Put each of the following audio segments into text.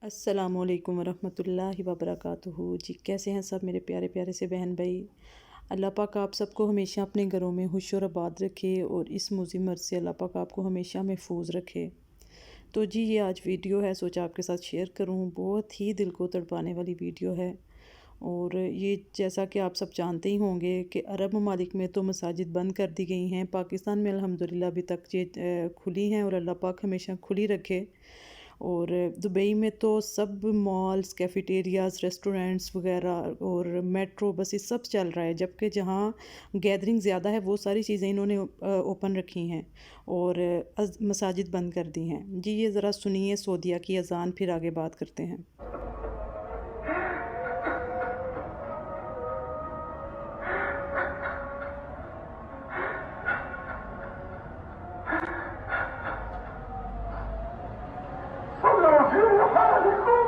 अस्सलाम वालेकुम वरहमतुल्लाहि वबरकातुहू। जी कैसे हैं सब मेरे प्यारे प्यारे से बहन भाई। अल्लाह पाक आप सबको हमेशा अपने घरों में खुश और आबाद रखे और इस मुसीबत से अल्लाह पाक आपको हमेशा महफूज रखे। तो जी ये आज वीडियो है, सोचा आपके साथ शेयर करूं। बहुत ही दिल को तड़पाने वाली वीडियो है। और ये जैसा कि आप सब जानते ही होंगे कि अरब ममालिक में तो मसाजिद बंद कर दी गई हैं। पाकिस्तान में अल्हम्दुलिल्लाह अभी तक ये खुली हैं और अल्लाह पाक हमेशा खुली रखे। और दुबई में तो सब मॉल्स, कैफ़ेटेरियाज़, रेस्टोरेंट्स वगैरह और मेट्रो बस ये सब चल रहा है, जबकि जहाँ गैदरिंग ज़्यादा है वो सारी चीज़ें इन्होंने ओपन रखी हैं और मसाजिद बंद कर दी हैं। जी ये ज़रा सुनिए सऊदीया की अज़ान, फिर आगे बात करते हैं। صلوا في رحالكم.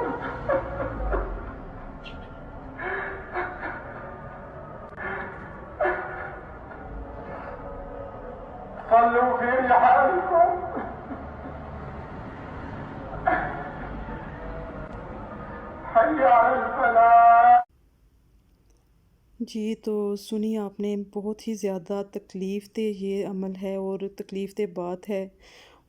صلوا في رحالكم. حي على الفلاح. जी तो सुनिए आपने, बहुत ही ज़्यादा तकलीफ़ दे ये अमल है और तकलीफ़ दे बात है।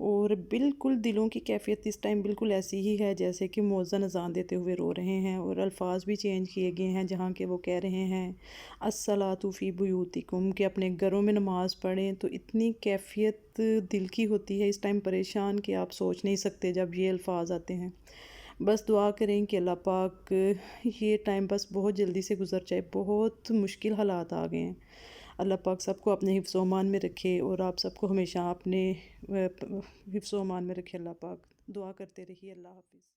और बिल्कुल दिलों की कैफ़ियत इस टाइम बिल्कुल ऐसी ही है जैसे कि मुअज़्ज़िन अज़ान देते हुए रो रहे हैं, और अल्फाज भी चेंज किए गए हैं जहाँ के वो कह रहे हैं अस्सलातु फ़ी बुयूतिकुम, कि अपने घरों में नमाज़ पढ़ें। तो इतनी कैफ़ियत दिल की होती है इस टाइम परेशान कि आप सोच नहीं सकते जब ये अल्फाज आते हैं। बस दुआ करें कि अल्लाह पाक ये टाइम बस बहुत जल्दी से गुज़र जाए। बहुत मुश्किल हालात आ गए हैं। अल्लाह पाक सबको अपने हिफ्ज़ ओ अमान में रखे और आप सबको हमेशा अपने हिफ्ज़ ओ अमान में रखे। अल्लाह पाक, दुआ करते रहिए। अल्लाह हाफ़िज़।